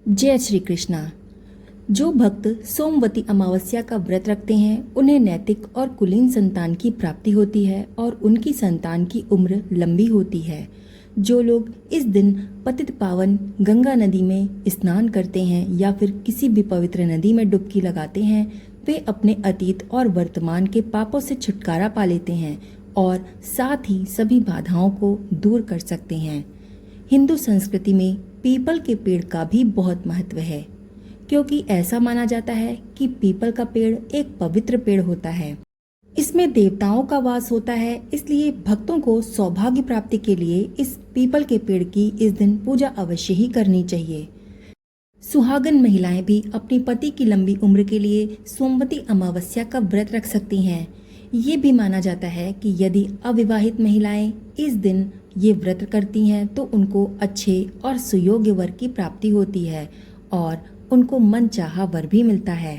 जय श्री कृष्णा। जो भक्त सोमवती अमावस्या का व्रत रखते हैं उन्हें नैतिक और कुलीन संतान की प्राप्ति होती है और उनकी संतान की उम्र लंबी होती है। जो लोग इस दिन पतित पावन गंगा नदी में स्नान करते हैं या फिर किसी भी पवित्र नदी में डुबकी लगाते हैं वे अपने अतीत और वर्तमान के पापों से छुटकारा पा लेते हैं और साथ ही सभी बाधाओं को दूर कर सकते हैं। हिंदू संस्कृति में पीपल के पेड़ का भी बहुत महत्व है, क्योंकि ऐसा माना जाता है कि पीपल का पेड़ एक पवित्र पेड़ होता है। इसमें देवताओं का वास होता है, इसलिए भक्तों को सौभाग्य प्राप्ति के लिए इस पीपल के पेड़ की इस दिन पूजा अवश्य ही करनी चाहिए। सुहागन महिलाएं भी अपनी पति की लंबी उम्र के लिए सोमवती अमावस्या का व्रत रख सकती हैं। ये भी माना जाता है कि यदि अविवाहित महिलाएं इस दिन ये व्रत करती हैं तो उनको अच्छे और सुयोग्य वर की प्राप्ति होती है और उनको मनचाहा वर भी मिलता है।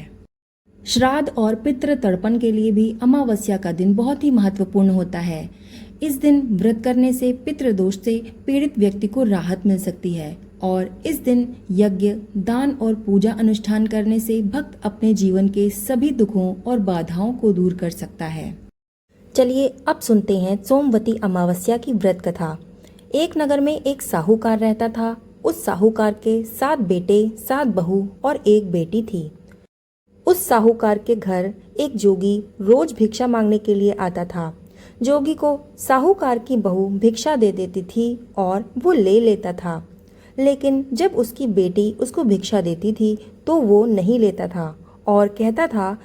श्राद्ध और पितृ तर्पण के लिए भी अमावस्या का दिन बहुत ही महत्वपूर्ण होता है। इस दिन व्रत करने से पितृदोष से पीड़ित व्यक्ति को राहत मिल सकती है और इस दिन यज्ञ, दान और पूजा अनुष्ठान करने से भक्त अपने जीवन के सभी दुखों और बाधाओं को दूर कर सकता है। चलिए अब सुनते हैं सोमवती अमावस्या की व्रत कथा। एक नगर में एक साहूकार रहता था। उस साहूकार के 7 बेटे, 7 बहू और एक बेटी थी। उस साहूकार के घर एक जोगी रोज भिक्षा मांगने के लिए आता था। जोगी को साहूकार की बहू भिक्षा दे देती थी और वो ले लेता था, लेकिन जब उसकी बेटी उसको भिक्षा देती थी तो वो नहीं लेता था और कहता था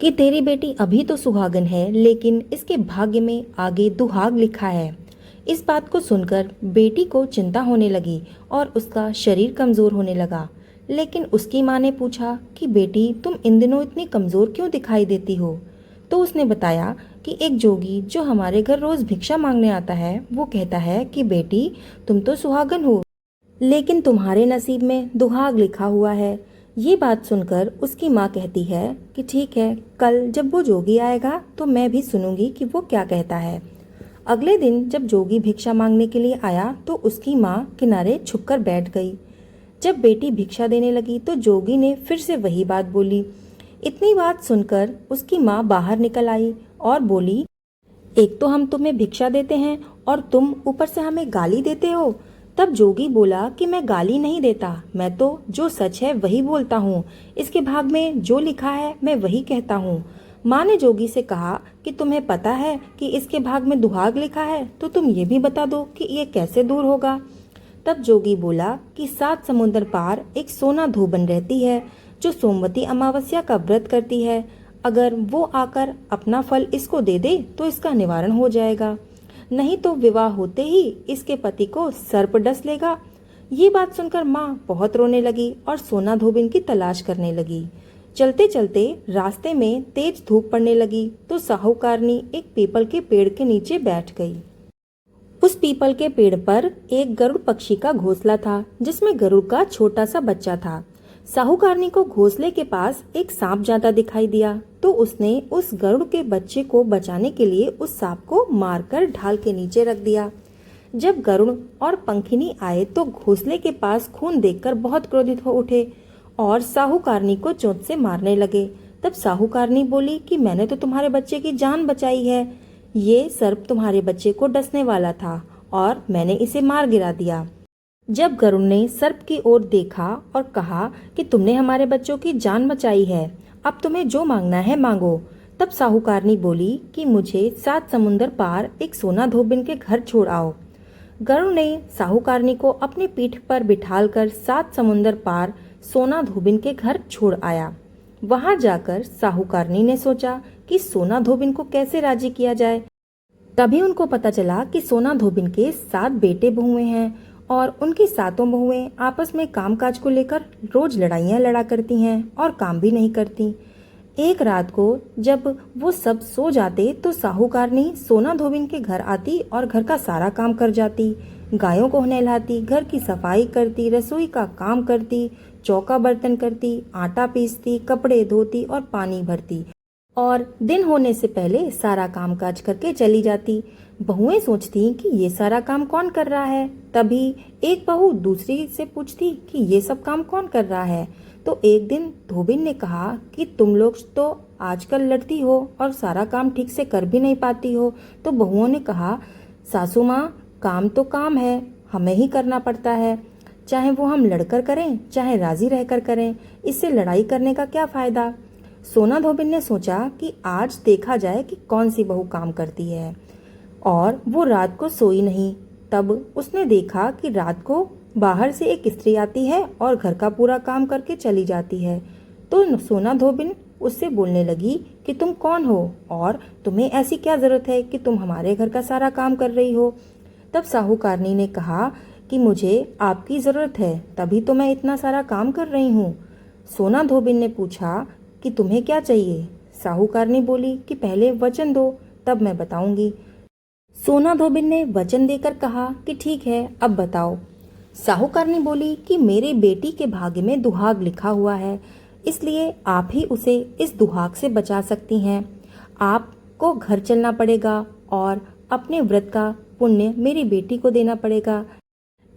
कि तेरी बेटी अभी तो सुहागन है, लेकिन इसके भाग्य में आगे दुहाग लिखा है। इस बात को सुनकर बेटी को चिंता होने लगी और उसका शरीर कमजोर होने लगा। लेकिन उसकी माँ ने पूछा कि बेटी तुम इन दिनों इतनी कमजोर क्यों दिखाई देती हो? तो उसने बताया कि एक जोगी जो हमारे घर रोज भिक्षा मांगने आता है वो कहता है कि बेटी तुम तो सुहागन हो, लेकिन तुम्हारे नसीब में दुहाग लिखा हुआ है। ये बात सुनकर उसकी माँ कहती है कि ठीक है, कल जब वो जोगी आएगा तो मैं भी सुनूंगी कि वो क्या कहता है। अगले दिन जब जोगी भिक्षा मांगने के लिए आया तो उसकी माँ किनारे छुपकर बैठ गई। जब बेटी भिक्षा देने लगी तो जोगी ने फिर से वही बात बोली। इतनी बात सुनकर उसकी माँ बाहर निकल आई और बोली, एक तो हम तुम्हें भिक्षा देते हैं और तुम ऊपर से हमें गाली देते हो। तब जोगी बोला कि मैं गाली नहीं देता, मैं तो जो सच है वही बोलता हूँ। इसके भाग में जो लिखा है मैं वही कहता हूँ। माँ ने जोगी से कहा कि तुम्हें पता है कि इसके भाग में दुहाग लिखा है तो तुम ये भी बता दो कि ये कैसे दूर होगा। तब जोगी बोला कि 7 समुंदर पार एक सोना धोबन रहती है जो सोमवती अमावस्या का व्रत करती है। अगर वो आकर अपना फल इसको दे दे तो इसका निवारण हो जाएगा, नहीं तो विवाह होते ही इसके पति को सर्प डस लेगा। ये बात सुनकर माँ बहुत रोने लगी और सोना धोबिन की तलाश करने लगी। चलते चलते रास्ते में तेज धूप पड़ने लगी तो साहूकारनी एक पीपल के पेड़ के नीचे बैठ गई। उस पीपल के पेड़ पर एक गरुड़ पक्षी का घोंसला था जिसमें गरुड़ का छोटा सा बच्चा था। साहूकारनी को घोंसले के पास एक सांप जाता दिखाई दिया तो उसने उस गरुड़ के बच्चे को बचाने के लिए उस सांप को मारकर ढाल के नीचे रख दिया। जब गरुड़ और पंखिनी आए तो घोंसले के पास खून देखकर बहुत क्रोधित हो उठे और साहूकारनी को चोंच से मारने लगे। तब साहूकारनी बोली कि मैंने तो तुम्हारे बच्चे की जान बचाई है, ये सर्प तुम्हारे बच्चे को डसने वाला था और मैंने इसे मार गिरा दिया। जब गरुड़ ने सर्प की ओर देखा और कहा कि तुमने हमारे बच्चों की जान बचाई है, अब तुम्हें जो मांगना है मांगो। तब साहूकारनी बोली कि मुझे 7 समुंदर पार एक सोना धोबिन के घर छोड़ आओ। गरुड़ ने साहूकारनी को अपनी पीठ पर बिठालकर 7 समुंदर पार सोना धोबिन के घर छोड़ आया। वहां जाकर साहूकारनी ने सोचा कि सोना धोबिन को कैसे राजी किया जाए। तभी उनको पता चला कि सोना धोबिन के 7 बेटे बहुएं हैं और उनकी 7 बहुएं आपस में कामकाज को लेकर रोज लड़ाइयाँ लड़ा करती हैं और काम भी नहीं करती। एक रात को जब वो सब सो जाते तो साहूकारनी सोना धोबिन के घर आती और घर का सारा काम कर जाती। गायों को नहलाती, घर की सफाई करती, रसोई का काम करती, चौका बर्तन करती, आटा पीसती, कपड़े धोती और पानी भरती। और दिन होने से पहले सारा काम काज करके चली जाती। बहुएं सोचती कि ये सारा काम कौन कर रहा है। तभी एक बहू दूसरी से पूछती कि ये सब काम कौन कर रहा है। तो एक दिन धोबिन ने कहा कि तुम लोग तो आजकल लड़ती हो और सारा काम ठीक से कर भी नहीं पाती हो। तो बहुओं ने कहा, सासू माँ, काम तो काम है, हमें ही करना पड़ता है, चाहे वो हम लड़कर करें चाहे राजी रहकर करें, इससे लड़ाई करने का क्या फायदा। सोना धोबिन ने सोचा कि आज देखा जाए कि कौन सी बहू काम करती है, और वो रात को सोई नहीं। तब उसने देखा कि रात को बाहर से एक स्त्री आती है और घर का पूरा काम करके चली जाती है। तो सोना धोबिन उससे बोलने लगी कि तुम कौन हो और तुम्हें ऐसी क्या जरूरत है कि तुम हमारे घर का सारा काम कर रही हो। तब साहूकारनी ने कहा कि मुझे आपकी जरूरत है, तभी तो मैं इतना सारा काम कर रही हूँ। सोना धोबिन ने पूछा कि तुम्हें क्या चाहिए। साहूकारनी बोली कि पहले वचन दो, तब मैं बताऊंगी। सोना धोबिन ने वचन देकर कहा कि ठीक है, अब बताओ। साहूकारनी बोली कि मेरी बेटी के भाग्य में दुहाग लिखा हुआ है, इसलिए आप ही उसे इस दुहाग से बचा सकती हैं। आपको घर चलना पड़ेगा और अपने व्रत का पुण्य मेरी बेटी को देना पड़ेगा।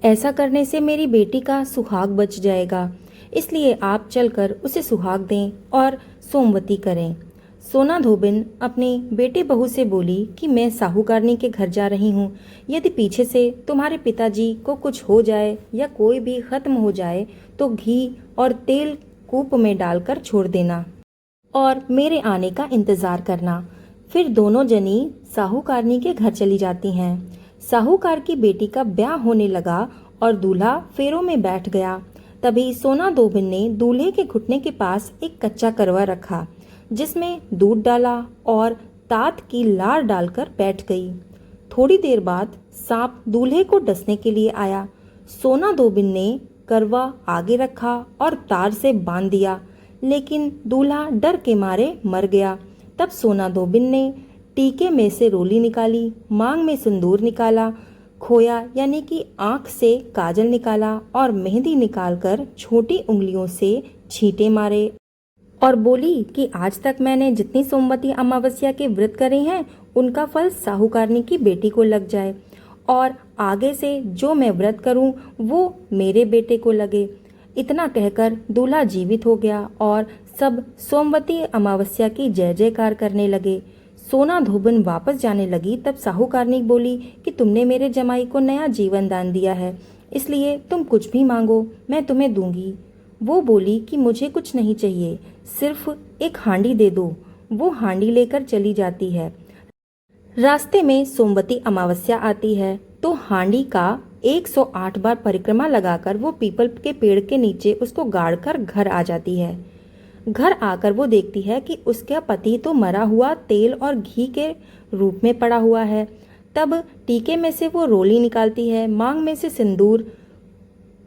ऐसा करने से मेरी बेटी का सुहाग बच जाएगा, इसलिए आप चलकर उसे सुहाग दें और सोमवती करें। सोना धोबिन अपनी बेटी बहू से बोली कि मैं साहूकारनी के घर जा रही हूँ। यदि पीछे से तुम्हारे पिताजी को कुछ हो जाए या कोई भी खत्म हो जाए तो घी और तेल कूप में डालकर छोड़ देना और मेरे आने का इंतजार करना। फिर दोनों जनी साहूकारनी के घर चली जाती हैं। साहूकार की बेटी का ब्याह होने लगा और दूल्हा फेरों में बैठ गया। तभी सोना धोबिन ने दूल्हे के घुटने के पास एक कच्चा करवा रखा, जिसमें दूध डाला और तात की लार डालकर बैठ गई। थोड़ी देर बाद सांप दूल्हे को डसने के लिए आया। सोना धोबिन ने करवा आगे रखा और तार से बांध दिया, लेकिन दूल्हा डर के मारे मर गया। तब सोना धोबिन ने टीके में से रोली निकाली, मांग में सिंदूर निकाला, खोया यानी कि आंख से काजल निकाला और मेहंदी निकालकर छोटी उंगलियों से छींटे मारे और बोली कि आज तक मैंने जितनी सोमवती अमावस्या के व्रत करे हैं उनका फल साहूकारनी की बेटी को लग जाए, और आगे से जो मैं व्रत करूं वो मेरे बेटे को लगे। इतना कहकर दूल्हा जीवित हो गया और सब सोमवती अमावस्या की जय जयकार करने लगे। सोना धोबिन वापस जाने लगी। तब साहूकारनी बोली कि तुमने मेरे जमाई को नया जीवन दान दिया है, इसलिए तुम कुछ भी मांगो मैं तुम्हें दूंगी। वो बोली कि मुझे कुछ नहीं चाहिए, सिर्फ एक हांडी दे दो। वो हांडी लेकर चली जाती है। रास्ते में सोमवती अमावस्या आती है तो हांडी का 108 बार परिक्रमा लगाकर वो पीपल के पेड़ के नीचे उसको गाड़कर घर आ जाती है। घर आकर वो देखती है कि उसका पति तो मरा हुआ तेल और घी के रूप में पड़ा हुआ है। तब टीके में से वो रोली निकालती है, मांग में से सिंदूर,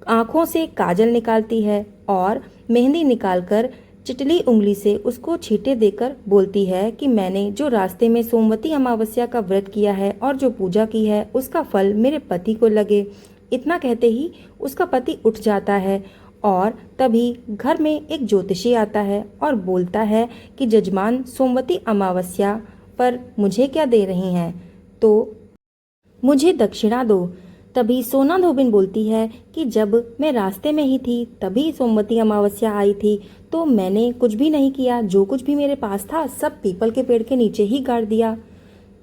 आंखों से काजल निकालती है और मेहंदी निकालकर चिटली उंगली से उसको छींटे देकर बोलती है कि मैंने जो रास्ते में सोमवती अमावस्या का व्रत किया है और जो पूजा की है उसका फल मेरे पति को लगे। इतना कहते ही उसका पति उठ जाता है और तभी घर में एक ज्योतिषी आता है और बोलता है कि जजमान, सोमवती अमावस्या पर मुझे क्या दे रही हैं, तो मुझे दक्षिणा दो। तभी सोना धोबिन बोलती है कि जब मैं रास्ते में ही थी तभी सोमवती अमावस्या आई थी, तो मैंने कुछ भी नहीं किया, जो कुछ भी मेरे पास था सब पीपल के पेड़ के नीचे ही गाड़ दिया।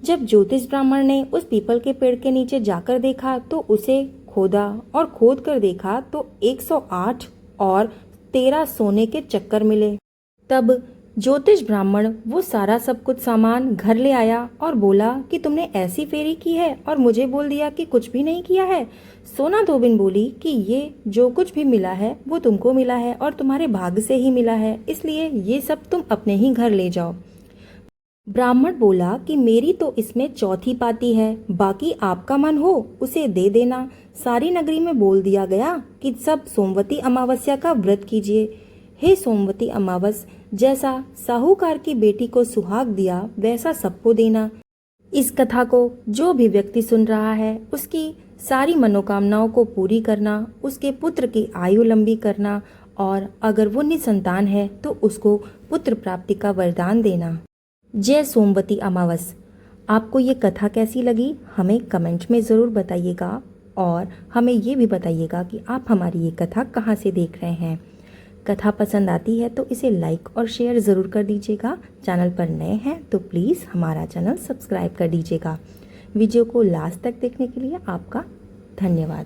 जब ज्योतिष ब्राह्मण ने उस पीपल के पेड़ के नीचे जाकर देखा तो उसे खोदा और खोद कर देखा तो 108 और 13 सोने के चक्कर मिले। तब ज्योतिष ब्राह्मण वो सारा सब कुछ सामान घर ले आया और बोला कि तुमने ऐसी फेरी की है और मुझे बोल दिया कि कुछ भी नहीं किया है। सोना धोबिन बोली कि ये जो कुछ भी मिला है वो तुमको मिला है और तुम्हारे भाग्य से ही मिला है, इसलिए ये सब तुम अपने ही घर ले जाओ। ब्राह्मण बोला कि मेरी तो इसमें चौथी पाती है, बाकी आपका मन हो उसे दे देना। सारी नगरी में बोल दिया गया कि सब सोमवती अमावस्या का व्रत कीजिए। हे सोमवती अमावस, जैसा साहूकार की बेटी को सुहाग दिया वैसा सबको देना। इस कथा को जो भी व्यक्ति सुन रहा है उसकी सारी मनोकामनाओं को पूरी करना, उसके पुत्र की आयु लंबी करना और अगर वो निसंतान है तो उसको पुत्र प्राप्ति का वरदान देना। जय सोमवती अमावस। आपको ये कथा कैसी लगी हमें कमेंट में ज़रूर बताइएगा और हमें ये भी बताइएगा कि आप हमारी ये कथा कहाँ से देख रहे हैं। कथा पसंद आती है तो इसे लाइक और शेयर ज़रूर कर दीजिएगा। चैनल पर नए हैं तो प्लीज़ हमारा चैनल सब्सक्राइब कर दीजिएगा। वीडियो को लास्ट तक देखने के लिए आपका धन्यवाद।